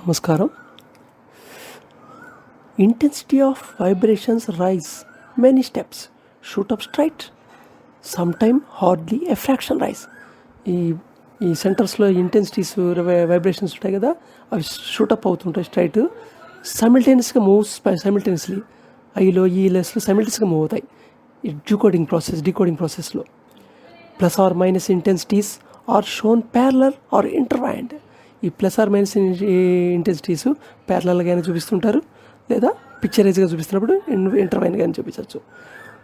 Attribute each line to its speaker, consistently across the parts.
Speaker 1: నమస్కారం. Intensity of vibrations rise many steps, shoot up straight, sometime hardly a fraction rise. ఈ సెంటర్స్లో intensities vibrations ఉంటాయి కదా, అవి షూటప్ అవుతుంటాయి స్ట్రైట్. సైమిల్టేనియస్గా మూవ్స్ సైమిల్టేనియస్లీ ఐలో ఈ లెస్లో సైమిల్టేనియస్గా మూవ్ అవుతాయి ఈ డీకోడింగ్ ప్రాసెస్లో. Plus or minus intensities are shown parallel or intertwined. ఈ ప్లస్ ఆర్ మైనస్ ఇంటెన్సిటీస్ ప్యారలల్గానే చూపిస్తుంటారు, లేదా పిక్చరైజ్గా చూపిస్తున్నప్పుడు ఇంటర్వైన్గానే చూపించవచ్చు.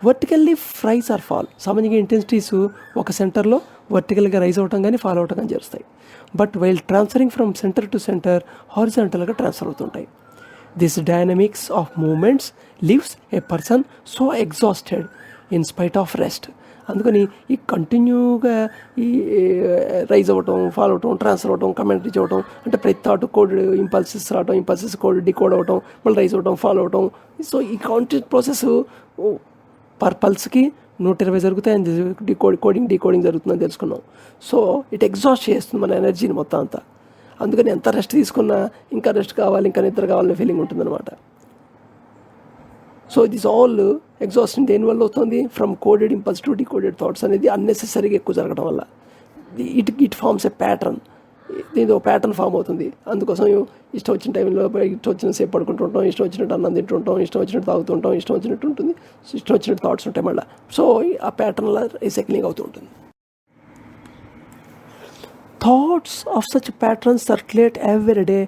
Speaker 1: Vertically rise or fall. సామాన్యంగా ఇంటెన్సిటీస్ ఒక సెంటర్లో వర్టికల్గా రైజ్ అవటం కానీ ఫాల్ అవటం కానీ జరుగుతాయి. But while transferring from centre to centre హారిజాంటల్గా ట్రాన్స్ఫర్ అవుతుంటాయి. This dynamics of moments leaves a person so exhausted in spite of rest. అందుకని ఈ కంటిన్యూగా ఈ రైజ్ అవ్వటం, ఫాల్ అవటం, ట్రాన్స్ఫర్ అవ్వటం, కమెంటరీ చేయటం, అంటే ప్రతి థాట్ కోడ్ ఇంపల్సెస్ రావటం, ఇంపల్సెస్ కోడ్ డికోడ్ అవ్వటం, మళ్ళీ రైజ్ అవ్వటం, ఫాల్ అవటం. సో ఈ కాంటిన్యూస్ ప్రాసెస్ పర్ పల్స్కి 120 జరుగుతాయని డీకోడింగ్ జరుగుతుందని తెలుసుకున్నాం. సో ఇట్ ఎగ్జాస్ట్ చేస్తుంది మన ఎనర్జీని మొత్తం అంతా. అందుకని ఎంత రెస్ట్ తీసుకున్నా ఇంకా రెస్ట్ కావాలి, ఇంకా నిద్ర కావాలనే ఫీలింగ్ ఉంటుందన్నమాట. సో దిస్ ఆల్ ఎగ్జాస్టింగ్ దేనివల్ల అవుతుంది? From coded impulse to decoded thoughts అనేది అన్నెసెసరీగా ఎక్కువ జరగడం వల్ల. It forms a pattern. దీని ఒక ప్యాటర్న్ ఫామ్ అవుతుంది. అందుకోసం ఇష్టం వచ్చిన టైంలో ఇష్టం వచ్చిన సేపు పడుకుంటుంటాం, ఇష్టం వచ్చినట్టు అన్నం తింటుంటాం, ఇష్టం వచ్చినట్టు తాగుతుంటాం, ఇష్టం వచ్చినట్టు ఉంటుంది, ఇష్టం వచ్చినట్టు థాట్స్ ఉంటాయి మళ్ళీ. సో ఆ ప్యాటర్న్లో రీసైక్లింగ్ అవుతూ ఉంటుంది. Thoughts of such patterns circulate every day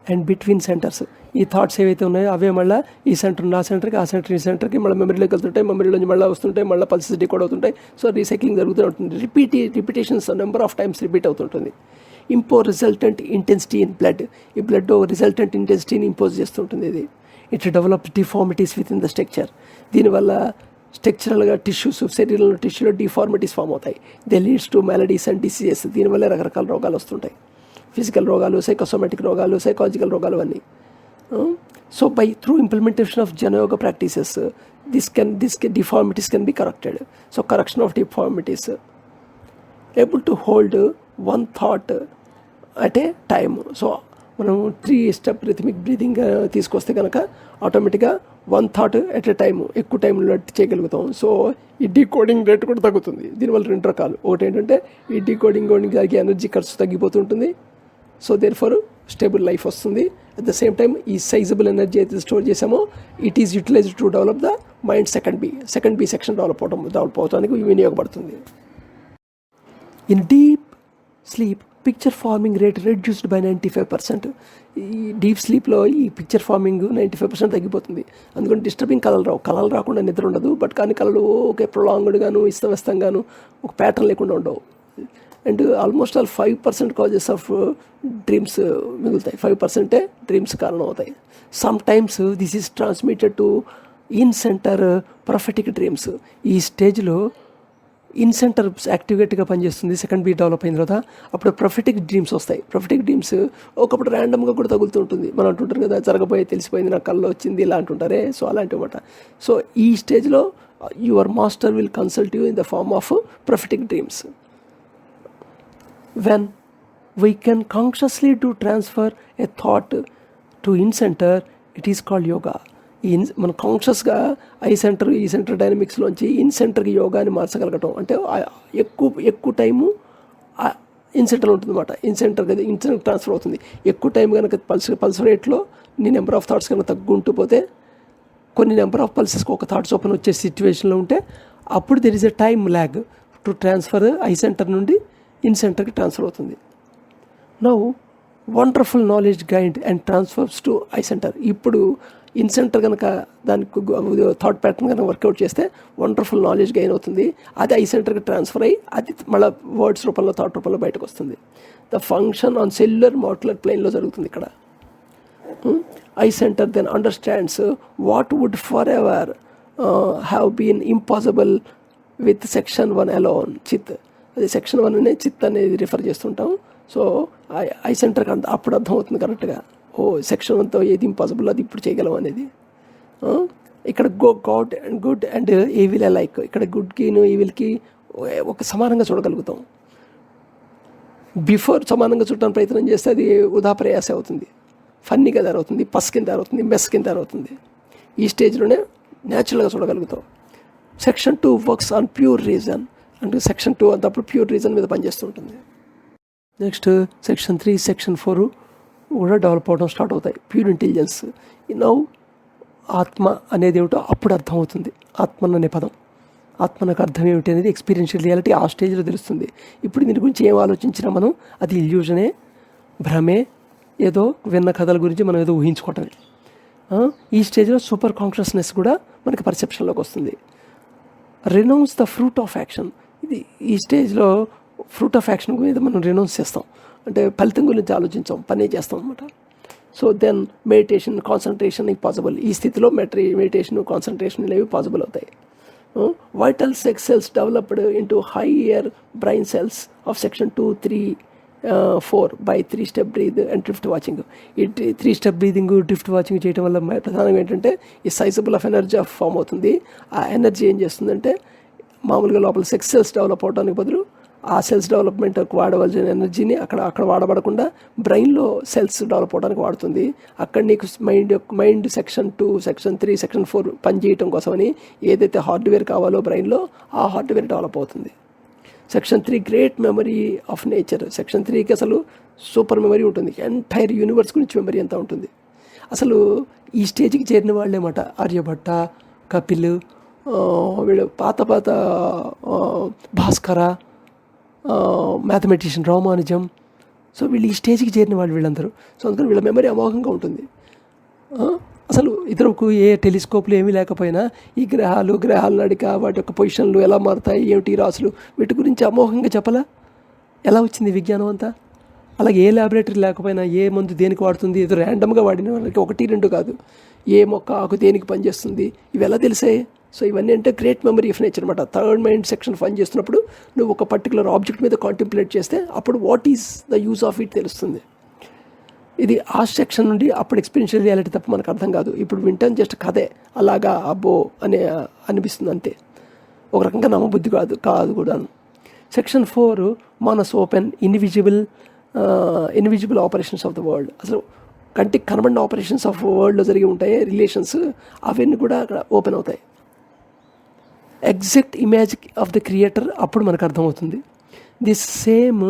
Speaker 1: and between centres. ఈ థాట్స్ ఏవైతే ఉన్నాయో అవే మళ్ళీ ఈ సెంటర్ నుండి ఆ సెంటర్కి, ఆ సెంటర్ ఈ సెంటర్కి మళ్ళీ మెమరీలోకి వెళ్తుంటాయి, మెమరీలోంచి మళ్ళీ వస్తుంటాయి, మళ్ళీ పల్సెస్ డికోడ్ అవుతుంటాయి. సో రీసైక్లింగ్ జరుగుతూ ఉంటుంది. Repetitions number of times repeat అవుతుంటుంది. Resultant intensity in blood. ఈ బ్లడ్ రిజల్టెంట్ ఇంటెన్సిటీని ఇంపోజ్ చేస్తుంటుంది. ఇది it develop deformities within the structure. దీనివల్ల స్ట్రక్చరల్గా టిష్యూస్, శరీరంలో టిష్యూలో డిఫార్మిటీస్ ఫామ్ అవుతాయి. They leads to maladies and diseases. దీనివల్ల రకరకాల రోగాలు వస్తుంటాయి. ఫిజికల్ రోగాలు, సైకోసోమాటిక్ రోగాలు, సైకాలజికల్ రోగాలు అన్నీ. సో త్రూ ఇంప్లిమెంటేషన్ ఆఫ్ జనయోగ practices this deformities can be corrected. So correction of deformities, able to hold one thought at a time. So మనం 3 స్టెప్ రిథమిక్ బ్రీదింగ్ తీసుకొస్తే కనుక ఆటోమేటిక్గా 1 థాట్ ఎట్ ఏ టైము ఎక్కువ టైంలో చేయగలుగుతాం. సో ఈ decoding rate కూడా తగ్గుతుంది. దీనివల్ల 2 రకాలు. ఒకటి ఏంటంటే ఈ డీకోడింగ్ జరిగే ఎనర్జీ ఖర్చు తగ్గిపోతుంటుంది. So therefore stable life వస్తుంది. అట్ ద సేమ్ టైమ్ ఈ సైజబుల్ ఎనర్జీ అయితే స్టోర్ చేసామో it is utilised to develop the mind second b section develop అవడానికి వినియోగపడుతుంది. In deep sleep picture forming rate reduced by 95%. ఈ deep స్లీప్లో ఈ picture farming 95% తగ్గిపోతుంది. అందుకని డిస్టర్బింగ్ కళలు రాకుండా నిద్ర ఉండదు. బట్ కానీ కళలు ఒకే ప్రొలాంగ్డ్గాను, ఇష్టవ్యస్తంగాను, ఒక ప్యాటర్న్ లేకుండా ఉండవు. And almost all 5% causes of dreams మిగులుతాయి. 5% డ్రీమ్స్ కారణం అవుతాయి. Some times this is transmitted to in centre prophetic dreams. ఈ స్టేజ్లో ఇన్ సెంటర్ యాక్టివేట్గా పనిచేస్తుంది. సెకండ్ బీ డెవలప్ అయిన తర్వాత అప్పుడు ప్రొఫెటిక్ డ్రీమ్స్ వస్తాయి. ప్రొఫెటిక్ డ్రీమ్స్ ఒకప్పుడు ర్యాండమ్గా కూడా తగులుతూ ఉంటుంది. మనం అంటుంటారు కదా, జరగబోయే తెలిసిపోయింది, నా కల్లో వచ్చింది ఇలా అంటుంటారే. సో అలాంటివి అన్నమాట. సో ఈ స్టేజ్లో your master will consult you in the form of prophetic dreams. When we can consciously do transfer a thought to in center, it is called yoga. మనం కాన్షియస్గా ఈ సెంటర్ డైనమిక్స్లోంచి ఇన్ సెంటర్కి యోగాని మార్చగలగటం. అంటే ఎక్కువ టైము ఇన్ సెంటర్లో ఉంటుంది అన్నమాట. ఇన్ సెంటర్ ట్రాన్స్ఫర్ అవుతుంది. ఎక్కువ టైం కనుక పల్స్ రేట్లో నీ నెంబర్ ఆఫ్ థాట్స్ కనుక తగ్గుంటూ పోతే, కొన్ని నెంబర్ ఆఫ్ పల్సెస్కి ఒక థాట్స్ ఓపెన్ వచ్చే సిచ్యువేషన్లో ఉంటే అప్పుడు there is a time lag to transfer I centre నుండి ఇన్ సెంటర్కి ట్రాన్స్ఫర్ అవుతుంది. Now wonderful knowledge guide and transfers to I centre. ఇప్పుడు ఇన్ సెంటర్ కనుక దానికి థాట్ ప్యాటర్న్ కనుక వర్కౌట్ చేస్తే వండర్ఫుల్ నాలెడ్జ్ గెయిన్ అవుతుంది. అది ఐ సెంటర్కి ట్రాన్స్ఫర్ అయ్యి అది మళ్ళీ వర్డ్స్ రూపంలో, థాట్ రూపంలో బయటకు వస్తుంది. The function on cellular molecular ప్లేన్లో జరుగుతుంది ఇక్కడ. Eye centre then understands what would for ever have been impossible with section 1 alone, చిత్. అది సెక్షన్ 1 అనే చిత్ అనేది రిఫర్ చేస్తుంటాం. సో ఐ సెంటర్కి అప్పుడు అర్థమవుతుంది కరెక్ట్గా, ఓ సెక్షన్ 1తో ఏది ఇంపాసిబుల్ అది ఇప్పుడు చేయగలం అనేది. ఇక్కడ God and good and evil like. ఇక్కడ గుడ్కిను ఈవిల్కి ఒక సమానంగా చూడగలుగుతాం. బిఫోర్ సమానంగా చుట్టానికి ప్రయత్నం చేస్తే అది వృధా ప్రయాస అవుతుంది. ఫన్నీగా తయారవుతుంది, పస్ కింద తయారవుతుంది, మెస్ కింద తయారవుతుంది. ఈ స్టేజ్లోనే న్యాచురల్గా చూడగలుగుతాం. Section 2 works on pure reason, అంటే సెక్షన్ 2 అంతప్పుడు ప్యూర్ రీజన్ మీద పనిచేస్తుంటుంది. నెక్స్ట్ సెక్షన్ 3, సెక్షన్ 4 కూడా డెవలప్ అవడం స్టార్ట్ అవుతాయి. Pure intelligence. నౌ ఆత్మ అనేది ఏమిటో అప్పుడు అర్థమవుతుంది. ఆత్మ అనే పదం, ఆత్మనకు అర్థం ఏమిటి అనేది ఎక్స్పీరియన్షియల్ రియాలిటీ ఆ స్టేజ్లో తెలుస్తుంది. ఇప్పుడు దీని గురించి ఏం ఆలోచించినా మనం అది ఇల్యూజనే, భ్రమే, ఏదో విన్న కథల గురించి మనం ఏదో ఊహించుకోవటమే. ఈ స్టేజ్లో సూపర్ కాన్షియస్నెస్ కూడా మనకి పర్సెప్షన్లోకి వస్తుంది. Renounce the fruit of action. ఇది ఈ స్టేజ్లో ఫ్రూట్ ఆఫ్ యాక్షన్ మీద మనం రినౌన్స్ చేస్తాం, అంటే ఫలితం గురించి ఆలోచించాం, పనే చేస్తాం అనమాట. So then meditation, concentration possible. ఈ స్థితిలో మెడిటేషన్, కాన్సన్ట్రేషన్ అనేవి పాసిబుల్ అవుతాయి. Vital sex cells developed into higher brain cells of section 2, 3, 4 by 3 step breath and drift watching. ఈ 3 స్టెప్ బ్రీదింగ్, డ్రిఫ్ట్ వాచింగ్ చేయడం వల్ల ప్రధానంగా ఏంటంటే ఈ సైజబుల్ ఆఫ్ ఎనర్జీ ఫామ్ అవుతుంది. ఆ ఎనర్జీ ఏం చేస్తుందంటే మామూలుగా లోపల సెక్స్ సెల్స్ డెవలప్ అవడానికి బదులు ఆ సెల్స్ డెవలప్మెంట్కి వాడవలసిన ఎనర్జీని అక్కడ వాడబడకుండా బ్రెయిన్లో సెల్స్ డెవలప్ అవడానికి వాడుతుంది. అక్కడ నీకు మైండ్ సెక్షన్ 2, సెక్షన్ 3, సెక్షన్ 4 పనిచేయటం కోసమని ఏదైతే హార్డ్వేర్ కావాలో బ్రెయిన్లో ఆ హార్డ్వేర్ డెవలప్ అవుతుంది. Section 3 great memory of nature. Section 3కి అసలు సూపర్ మెమరీ ఉంటుంది. ఎంటైర్ యూనివర్స్ గురించి మెమరీ అంతా ఉంటుంది. అసలు ఈ స్టేజ్కి చేరిన వాళ్ళేమాట ఆర్యభట్ట, కపిల్, వీళ్ళు పాత భాస్కర, మ్యాథమెటిషియన్ రామానుజం. సో వీళ్ళు ఈ స్టేజ్కి చేరిన వాళ్ళు వీళ్ళందరూ. సో అందుకని వీళ్ళ మెమరీ అమోఘంగా ఉంటుంది. అసలు ఇతరులకు ఏ టెలిస్కోప్లు ఏమీ లేకపోయినా ఈ గ్రహాల నడిక, వాటి యొక్క పొజిషన్లు ఎలా మారుతాయి, ఏమిటి రాసులు, వీటి గురించి అమోఘంగా చెప్పలా ఎలా వచ్చింది విజ్ఞానం అంతా. అలాగే ఏ ల్యాబొరేటరీ లేకపోయినా ఏ మందు దేనికి వాడుతుంది, ఏదో ర్యాండమ్గా వాడిన వాళ్ళకి 1, 2 కాదు, ఏ మొక్క ఆకు దేనికి పనిచేస్తుంది, ఇవి ఎలా తెలిసాయి. సో ఇవన్నీ అంటే గ్రేట్ మెమరీ ఆఫ్ నేచర్ అనమాట. థర్డ్ మైండ్ సెక్షన్ పని చేస్తున్నప్పుడు నువ్వు ఒక పర్టికులర్ ఆబ్జెక్ట్ మీద కాంటెంప్లేట్ చేస్తే అప్పుడు what is the use of it తెలుస్తుంది. ఇది ఆ సెక్షన్ నుండి అప్పుడు ఎక్స్పీరియన్షియల్ రియాలిటీ తప్ప మనకు అర్థం కాదు. ఇప్పుడు వింటాను జస్ట్ కథే, అలాగా అబ్బో అనే అనిపిస్తుంది అంతే. ఒక రకంగా నమ్మబుద్ధి కాదు కూడా. సెక్షన్ 4 మనస్ open invisible operations of the world. అసలు కంటికి కనబడిన ఆపరేషన్స్ ఆఫ్ వరల్డ్లో జరిగి ఉంటాయి రిలేషన్స్, అవన్నీ కూడా అక్కడ ఓపెన్ అవుతాయి. Exact image of the creator అప్పుడు మనకు అర్థమవుతుంది. This same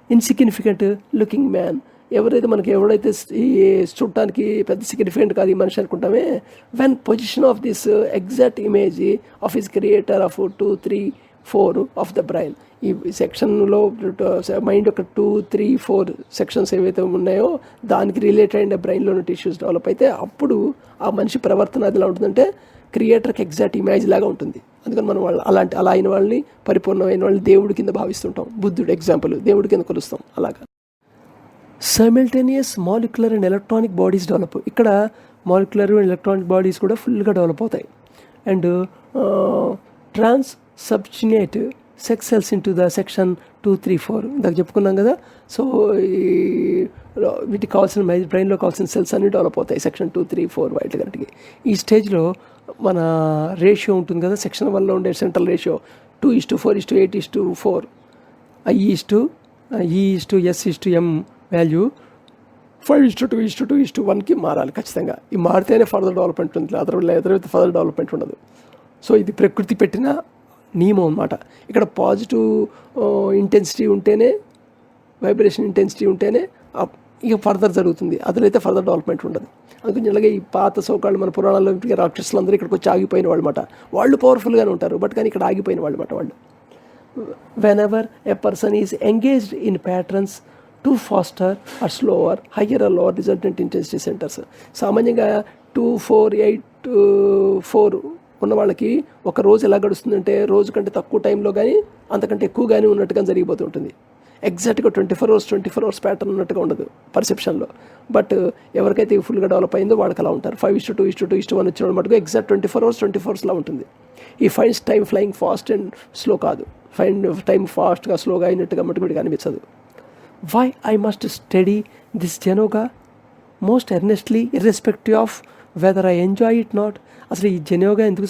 Speaker 1: insignificant looking man, ఎవడైతే చూడటానికి పెద్ద సిగ్నిఫికెంట్ కాదు ఈ మనిషి అనుకుంటామే, when position of this exact image of his creator of 2, 3, 4 of the brain. ఈ సెక్షన్లో మైండ్ యొక్క 2, 3, 4 సెక్షన్స్ ఏవైతే ఉన్నాయో దానికి రిలేటెడ్ అయిన బ్రెయిన్లోని టిష్యూస్ డెవలప్ అయితే అప్పుడు ఆ మనిషి ప్రవర్తన అది ఎలా ఉంటుందంటే క్రియేటర్కి ఎగ్జాక్ట్ ఇమేజ్ లాగా ఉంటుంది. అందుకని మనం అలా అయిన వాళ్ళని, పరిపూర్ణమైన వాళ్ళని దేవుడి కింద భావిస్తుంటాం. బుద్ధుడు ఎగ్జాంపుల్, దేవుడి కింద కొలుస్తాం. అలాగా simultaneous molecular and electronic bodies develop. ఇక్కడ మాలిక్యులర్ అండ్ ఎలక్ట్రానిక్ బాడీస్ కూడా ఫుల్గా డెవలప్ అవుతాయి. And transubstantiate sex cells into the section 2, 3, 4 ఇందాక చెప్పుకున్నాం కదా. సో వీటికి కావాల్సిన బ్రెయిన్లో కావాల్సిన సెల్స్ అన్నీ డెవలప్ అవుతాయి సెక్షన్ 2, 3, 4 వాటి కంటికి. ఈ స్టేజ్లో మన రేషియో ఉంటుంది కదా, సెక్షన్ 1లో ఉండే సెంట్రల్ రేషియో 2:4, 8:4, E:S:M వాల్యూ 5:2:1కి మారాలి ఖచ్చితంగా. ఈ మారితేనే ఫర్దర్ డెవలప్మెంట్ ఉంటుంది, అదర్వైతే ఫర్దర్ డెవలప్మెంట్ ఉండదు. సో ఇది ప్రకృతి పెట్టిన నియమం అన్నమాట. ఇక్కడ పాజిటివ్ ఇంటెన్సిటీ ఉంటేనే, వైబ్రేషన్ ఇంటెన్సిటీ ఉంటేనే ఇక ఫర్దర్ జరుగుతుంది, అదరైతే ఫర్దర్ డెవలప్మెంట్ ఉండదు. అందుకని ఇలాగే ఈ పాత సోకాళ్ళు మన పురాణాల్లో రాక్షసులు అందరూ ఇక్కడికి వచ్చి ఆగిపోయిన వాళ్ళు అనమాట. వాళ్ళు పవర్ఫుల్గానే ఉంటారు, బట్ కానీ ఇక్కడ ఆగిపోయిన వాళ్ళు అనమాట. వాళ్ళు whenever a person is engaged in patterns to faster or slower higher or lower resultant intensity centres. సామాన్యంగా 2, 4, 8, 4 ఉన్న వాళ్ళకి ఒక రోజు ఎలా గడుస్తుందంటే రోజు కంటే తక్కువ టైంలో కానీ అంతకంటే ఎక్కువ కానీ ఉన్నట్టుగా జరిగిపోతుంటుంది. ఎగ్జాక్ట్గా 24 అవర్స్ ప్యాటర్న్ ఉన్నట్టుగా ఉండదు పర్సెప్షన్లో. బట్ ఎవరికైతే ఫుల్గా డెవలప్ అయిందో వాళ్ళకి అలా ఉంటారు. 5:2:1 వచ్చిన మటుకు ఎగ్జాక్ట్ 24 అవర్స్లా ఉంటుంది. ఈ fines time flying fast and slow కాదు, టైం ఫాస్ట్గా స్లోగా అయినట్టుగా మటుకు వీడికి అనిపించదు. Why I must study this జెనోగా most earnestly irrespective of whether I enjoy it not. అసలు ఈ జెనోగా ఎందుకు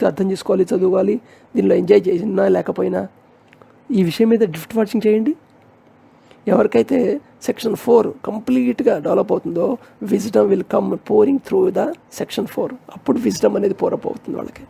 Speaker 1: అర్థం చదువుకోవాలి, దీనిలో ఎంజాయ్ చేసినా లేకపోయినా. ఈ విషయం మీద డ్రిఫ్ట్ వాచింగ్ చేయండి. ఎవరికైతే సెక్షన్ 4 కంప్లీట్గా డెవలప్ అవుతుందో wisdom will come pouring through the section 4. అప్పుడు విజ్డమ్ అనేది పోరప్ అవుతుంది వాళ్ళకి.